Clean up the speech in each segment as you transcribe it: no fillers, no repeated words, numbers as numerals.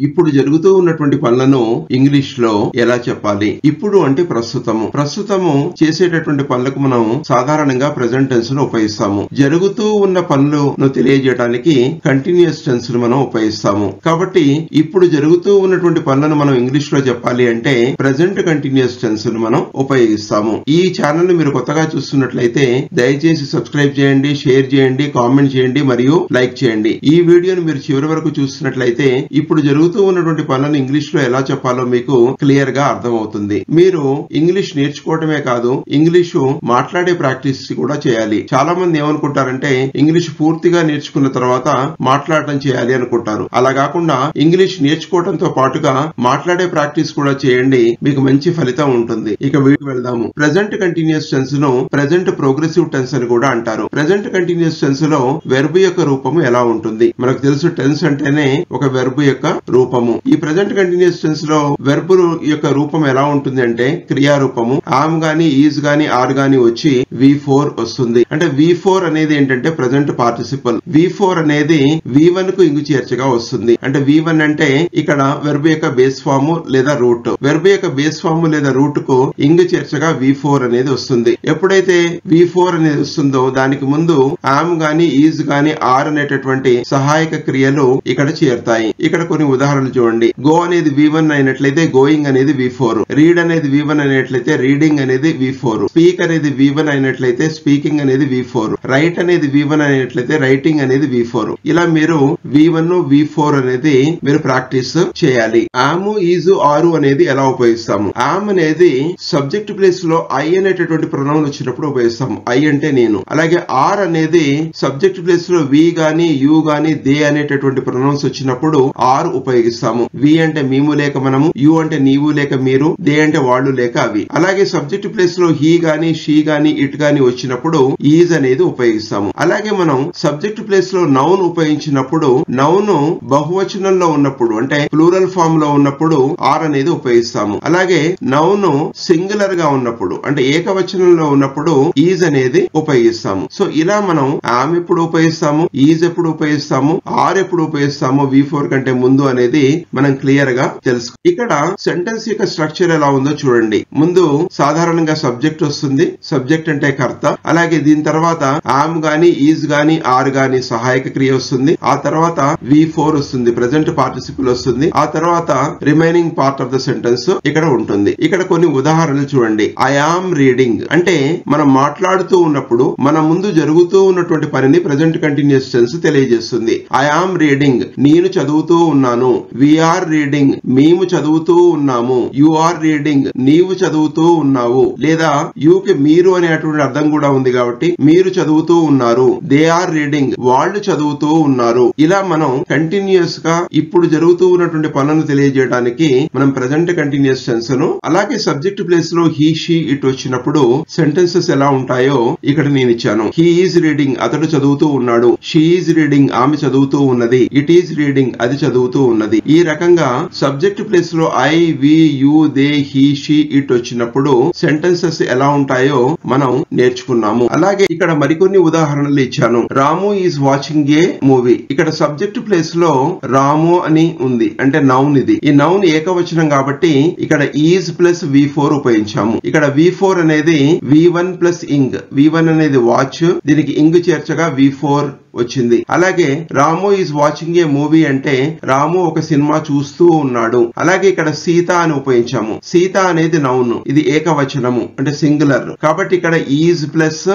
ఇప్పుడు జరుగుతూ ఉన్నటువంటి పనులను ఇంగ్లీష్ లో ఎలా చెప్పాలి? ఇప్పుడు అంటే ప్రస్తుతము చేసేటటువంటి పనులకు మనం సాధారణంగా ప్రెజెంట్ టెన్స్ ను ఉపయోగిస్తాము. జరుగుతూ ఉన్న పనులను తెలియజేయడానికి కంటిన్యూస్ టెన్స్ ను మనం ఉపయోగిస్తాము. కాబట్టి ఇప్పుడు జరుగుతూ ఉన్నటువంటి పనులను మనం ఇంగ్లీష్ లో చెప్పాలి అంటే ప్రెజెంట్ కంటిన్యూస్ టెన్స్ ను మనం ఉపయోగిస్తాము. ఈ ఛానల్ ని మీరు కొత్తగా చూస్తున్నట్లయితే దయచేసి సబ్స్క్రైబ్ చేయండి, షేర్ చేయండి, కామెంట్ చేయండి మరియు లైక్ చేయండి. ఈ వీడియోను మీరు చివరి వరకు చూస్తున్నట్లయితే ఇప్పుడు జరుగుతూ ఉన్నటువంటి పనులను ఇంగ్లీష్ లో ఎలా చెప్పాలో మీకు క్లియర్ గా అర్థమవుతుంది. మీరు ఇంగ్లీష్ నేర్చుకోవటమే కాదు, ఇంగ్లీషు మాట్లాడే ప్రాక్టీస్ కూడా చేయాలి. చాలా మంది ఏమనుకుంటారంటే ఇంగ్లీష్ పూర్తిగా నేర్చుకున్న తర్వాత మాట్లాడటం చేయాలి అనుకుంటారు. అలా కాకుండా ఇంగ్లీష్ నేర్చుకోవడంతో పాటుగా మాట్లాడే ప్రాక్టీస్ కూడా చేయండి, మీకు మంచి ఫలితం ఉంటుంది. ఇక వీడియోకి వెళ్దాము. ప్రెజెంట్ కంటిన్యూస్ టెన్స్ ను ప్రెజెంట్ ప్రోగ్రెసివ్ టెన్స్ అని కూడా అంటారు. ప్రెజెంట్ కంటిన్యూస్ టెన్స్ లో వెర్బ్ యొక్క రూపము ఎలా ఉంటుంది? మనకు తెలుసు, టెన్స్ అంటేనే ఒక వెర్బ్ యొక్క రూపము. ఈ ప్రెజెంట్ కంటిన్యూస్ టెన్స్ లో వెర్బ్ యొక్క రూపం ఎలా ఉంటుంది అంటే క్రియారూపము. ఆమ్ గాని, ఈజ్ గాని, ఆర్ గాని వచ్చి V4 వస్తుంది. అంటే V4 అనేది ఏంటంటే ప్రెజెంట్ పార్టిసిపల్. V4 అనేది V1 కు ఇంగు చేర్చగా వస్తుంది. అంటే V1 అంటే ఇక్కడ వెర్బ్ యొక్క బేస్ ఫామ్ లేదా రూట్. వెర్బ్ యొక్క బేస్ ఫామ్ లేదా రూట్ కు ఇంగు చేర్చగా V4 అనేది వస్తుంది. ఎప్పుడైతే V4 అనేది వస్తుందో దానికి ముందు ఆమ్ గాని, ఈజ్ గాని, ఆర్ అనేటటువంటి సహాయక క్రియలు ఇక్కడ చేరుతాయి. ఇక్కడ కొన్ని ఉదాహరణలు చూడండి. గో అనేది V1 అయినట్లయితే గోయింగ్ అనేది V4. రీడ్ అనేది V1 అయినట్లయితే రీడింగ్ అనేది V4. స్పీక్ అనేది V1 అయినట్లయితే స్పీకింగ్ అనేది V4. రైట్ అనేది V1 అయినట్లయితే రైటింగ్ అనేది V4. ఇలా మీరు V1 V4 అనేది మీరు ప్రాక్టీస్ చేయాలి. ఆమ్, ఈజ్, ఆరు అనేది ఎలా ఉపయోగిస్తాము? ఆమ్ అనేది సబ్జెక్ట్ ప్లేస్ లో ఐ అనేటటువంటి ప్రొనౌన్ వచ్చినప్పుడు ఉపయోగిస్తాము. ఐ అంటే నేను. అలాగే ఆర్ అనేది సబ్జెక్ట్ ప్లేస్ లో వి గాని, యు గాని, దే అనేటటువంటి ప్రొనౌన్స్ వచ్చినప్పుడు ఆర్ ఉపయోగిస్తాము. వి అంటే మేము లేక మనము, యు అంటే నీవు లేక మీరు, దే అంటే వాళ్ళు లేక అవి. అలాగే సబ్జెక్ట్ ప్లేస్ లో హీ గాని, షీ గాని, ఇట్ గాని వచ్చినప్పుడు ఈజ్ అనేది ఉపయోగిస్తాము. అలాగే మనం సబ్జెక్ట్ ప్లేస్ లో నౌన్ ఉపయోగించినప్పుడు నౌన్ బహువచనంలో ఉన్నప్పుడు అంటే ప్లూరల్ ఫామ్ లో ఉన్నప్పుడు ఆర్ అనేది ఉపయోగిస్తాము. అలాగే నౌన్ సింగులర్ గా ఉన్నప్పుడు అంటే ఏకవచనంలో ఉన్నప్పుడు ఈజ్ అనేది ఉపయోగిస్తాము. సో ఇలా మనం ఆమ్ ఎప్పుడు ఉపయోగిస్తాము, ఈజ్ ఎప్పుడు ఉపయోగిస్తాము, ఆర్ ఎప్పుడు ఉపయోగిస్తాము V4 కంటే ముందు అనేది మనం క్లియర్ గా తెలుసు. ఇక్కడ సెంటెన్స్ యొక్క స్ట్రక్చర్ ఎలా ఉందో చూడండి. ముందు సాధారణంగా సబ్జెక్ట్ వస్తుంది. సబ్జెక్ట్ అంటే కర్త. అలాగే దీని తర్వాత ఆమ్ గాని, ఈజ్ గాని, ఆర్ గాని సహాయక క్రియ వస్తుంది. ఆ తర్వాత V4 వస్తుంది, ప్రెజెంట్ పార్టిసిపుల్ వస్తుంది. ఆ తర్వాత remaining part of the sentence ఇక్కడ ఉంటుంది. ఇక్కడ కొన్ని ఉదాహరణలు చూడండి. ఐ ఆమ్ రీడింగ్ అంటే మనం మాట్లాడుతూ ఉన్నప్పుడు మన ముందు జరుగుతూ ఉన్నటువంటి పనిని ప్రెజెంట్ కంటిన్యూస్ టెన్స్ తెలియజేస్తుంది. ఐ ఆమ్ రీడింగ్ నేను చదువుతూ ఉన్నాను. వీఆర్ రీడింగ్ మేము చదువుతూ ఉన్నాము. యు ఆర్ రీడింగ్ నీవు చదువుతూ ఉన్నావు. లేదా యూకి మీరు అనేటువంటి అర్థం కూడా ఉంది కాబట్టి మీరు చదువుతూ ఉన్నారు. దే ఆర్ రీడింగ్ వాళ్ళు చదువుతూ ఉన్నారు. ఇలా మనం కంటిన్యూస్ గా ఇప్పుడు జరుగుతూ ఉన్నటువంటి పనులను తెలియజేయడానికి మనం ప్రెజెంట్ కంటిన్యూస్ టెన్స్ ను, అలాగే సబ్జెక్ట్ ప్లేస్ లో హీ, షీ, ఇట్ వచ్చినప్పుడు సెంటెన్సెస్ ఎలా ఉంటాయో ఇక్కడ నేను ఇచ్చాను. హీ ఈజ్ రీడింగ్ అతడు చదువుతూ ఉన్నాడు. షీ ఈజ్ రీడింగ్ ఆమె చదువుతూ ఉన్నది. ఇట్ ఈజ్ రీడింగ్ అది చదువుతూ ఉన్నది. ఈ రకంగా సబ్జెక్ట్ ప్లేస్ లో I, we, you, they, he, she, it వచ్చినప్పుడు సెంటెన్సెస్ ఎలా ఉంటాయో మనం నేర్చుకున్నాము. అలాగే ఇక్కడ మరికొన్ని ఉదాహరణలు ఇచ్చాను. Ramu is watching a movie. ఇక్కడ సబ్జెక్ట్ ప్లేస్ లో రాము అని ఉంది అంటే నౌన్. ఇది ఈ నౌన్ ఏకవచనం కాబట్టి ఇక్కడ ఈజ్ ప్లస్ V4 ఉపయోగించాము. ఇక్కడ V4 అనేది V1 ప్లస్ ఇంగ్. V1 అనేది వాచ్, దీనికి ఇంగ్ చేర్చగా V4 వచ్చింది. అలాగే రాము ఈజ్ వాచింగ్ ఏ మూవీ అంటే రాము ఒక సినిమా చూస్తూ ఉన్నాడు. అలాగే ఇక్కడ సీత అని ఉపయోగించాము. సీత అనేది నౌన్, ఇది ఏకవచనము అంటే సింగులర్ కాబట్టి ఇక్కడ ఈజ్ ప్లస్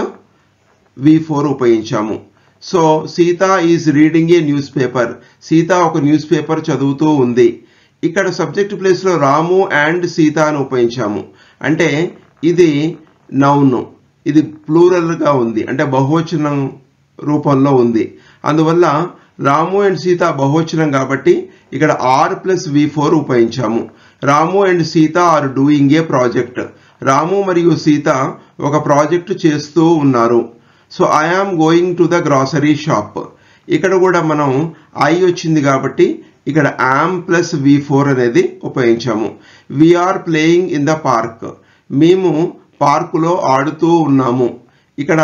V4 ఉపయోగించాము. So Sita is reading A news paper. Sita ఒక న్యూస్ పేపర్ చదువుతూ ఉంది. ఇక్కడ సబ్జెక్ట్ ప్లేస్ లో రాము అండ్ సీత అని ఉపయోగించాము. అంటే ఇది నౌన్, ఇది ప్లూరల్ గా ఉంది అంటే బహువచనం రూపంలో ఉంది. అందువల్ల రాము అండ్ సీత బహువచనం కాబట్టి ఇక్కడ ఆర్ ప్లస్ V4 ఉపయోగించాము. Ramu and Sita are doing a project. Ramu మరియు సీత ఒక ప్రాజెక్టు చేస్తూ ఉన్నారు. So I am going to the grocery shop. ఇక్కడ కూడా మనం ఐ వచ్చింది కాబట్టి ఇక్కడ ఆమ్ ప్లస్ V4 అనేది ఉపయోగించాము. We are playing in the park. మేము పార్కులో ఆడుతూ ఉన్నాము. ఇక్కడ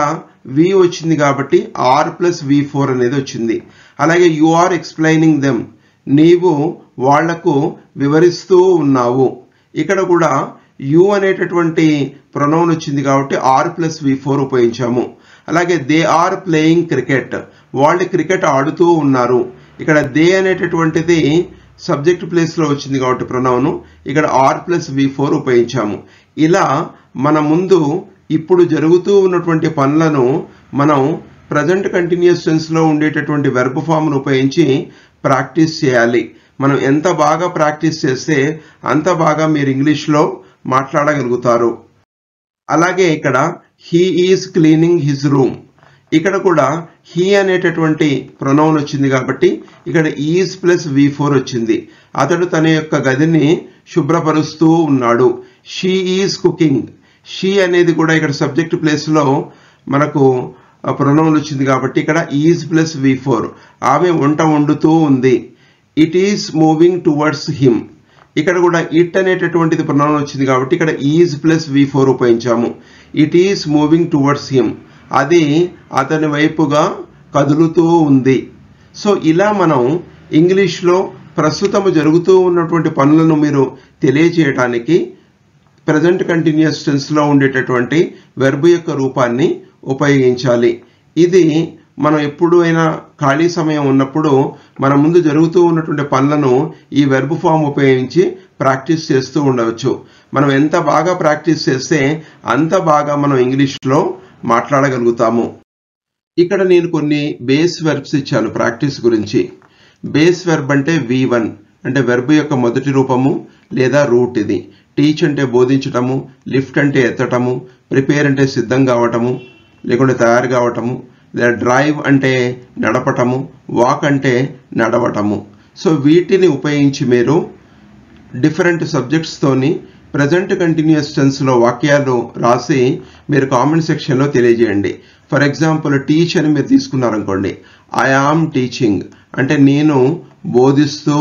V వచ్చింది కాబట్టి R ప్లస్ V4 అనేది వచ్చింది. అలాగే యు ఆర్ ఎక్స్ప్లెయినింగ్ దెమ్. నీవు వాళ్లకు వివరిస్తూ ఉన్నావు. ఇక్కడ కూడా యు అనేటటువంటి ప్రొనౌన్ వచ్చింది కాబట్టి R+V4 ఉపయోగించాము. అలాగే దే ఆర్ ప్లేయింగ్ క్రికెట్, వాళ్ళు క్రికెట్ ఆడుతూ ఉన్నారు. ఇక్కడ దే అనేటటువంటిది సబ్జెక్ట్ ప్లేస్లో వచ్చింది కాబట్టి ప్రొనౌన్ ఇక్కడ R+V4 ఉపయోగించాము. ఇలా మన ముందు ఇప్పుడు జరుగుతూ ఉన్నటువంటి పనులను మనం ప్రజెంట్ కంటిన్యూస్ టెన్స్లో ఉండేటటువంటి వెర్బ్ ఫామ్ను ఉపయోగించి ప్రాక్టీస్ చేయాలి. మనం ఎంత బాగా ప్రాక్టీస్ చేస్తే అంత బాగా మీరు ఇంగ్లీష్లో మాట్లాడగలుగుతారు. అలాగే ఇక్కడ he is cleaning his room, ఇక్కడ కూడా హీ అనేటటువంటి ప్రొనౌన్ వచ్చింది కాబట్టి ఇక్కడ ఈజ్+V4 వచ్చింది. అతడు తన యొక్క గదిని శుభ్రపరుస్తూ ఉన్నాడు. షీ ఈజ్ కుకింగ్, షీ అనేది కూడా ఇక్కడ సబ్జెక్ట్ ప్లేస్లో మనకు ప్రొనౌన్ వచ్చింది కాబట్టి ఇక్కడ ఈజ్+V4, ఆమె వంట వండుతూ ఉంది. It is moving towards him, ఇక్కడ కూడా ఇట్ అనేటటువంటిది ప్రొనౌన్ వచ్చింది కాబట్టి ఇక్కడ ఈజ్+V4 ఉపయోగించాము. It is moving towards him, అది అతని వైపుగా కదులుతూ ఉంది. సో ఇలా మనం ఇంగ్లీష్లో ప్రస్తుతము జరుగుతూ ఉన్నటువంటి పనులను మీరు తెలియజేయడానికి ప్రజెంట్ కంటిన్యూస్ టెన్స్లో ఉండేటటువంటి వెర్బ్ యొక్క రూపాన్ని ఉపయోగించాలి. ఇది మనం ఎప్పుడైనా ఖాళీ సమయం ఉన్నప్పుడు మన ముందు జరుగుతూ ఉన్నటువంటి పనులను ఈ వెర్బ్ ఫామ్ ఉపయోగించి ప్రాక్టీస్ చేస్తూ ఉండవచ్చు. మనం ఎంత బాగా ప్రాక్టీస్ చేస్తే అంత బాగా మనం ఇంగ్లీష్లో మాట్లాడగలుగుతాము. ఇక్కడ నేను కొన్ని బేస్ వెర్బ్స్ ఇచ్చాను ప్రాక్టీస్ గురించి. బేస్ వెర్బ్ అంటే V1 అంటే వెర్బ్ యొక్క మొదటి రూపము లేదా రూట్ ఇది. టీచ్ అంటే బోధించటము, లిఫ్ట్ అంటే ఎత్తటము, ప్రిపేర్ అంటే సిద్ధం కావటము లేకుంటే తయారు కావటము, లేదా డ్రైవ్ అంటే నడపటము, వాక్ అంటే నడవటము. సో వీటిని ఉపయోగించి మీరు డిఫరెంట్ సబ్జెక్ట్స్తోని ప్రజెంట్ కంటిన్యూస్ టెన్స్లో వాక్యాలు రాసి మీరు కామెంట్ సెక్షన్లో తెలియజేయండి. ఫర్ ఎగ్జాంపుల్ టీచ్ అని మీరు తీసుకున్నారనుకోండి, ఐ ఆమ్ టీచింగ్ అంటే నేను బోధిస్తూ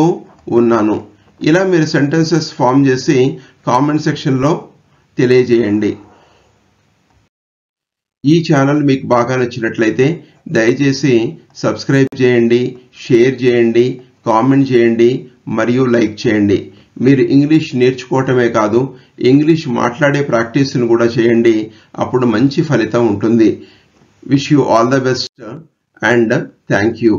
ఉన్నాను. ఇలా మీరు సెంటెన్సెస్ ఫామ్ చేసి కామెంట్ సెక్షన్లో తెలియజేయండి. ఈ ఛానల్ మీకు బాగా నచ్చినట్లయితే దయచేసి సబ్స్క్రైబ్ చేయండి, షేర్ చేయండి, కామెంట్ చేయండి మరియు లైక్ చేయండి. మీరు ఇంగ్లీష్ నేర్చుకోవటమే కాదు, ఇంగ్లీష్ మాట్లాడే ప్రాక్టీస్ను కూడా చేయండి. అప్పుడు మంచి ఫలితం ఉంటుంది. Wish you all the best and thank you.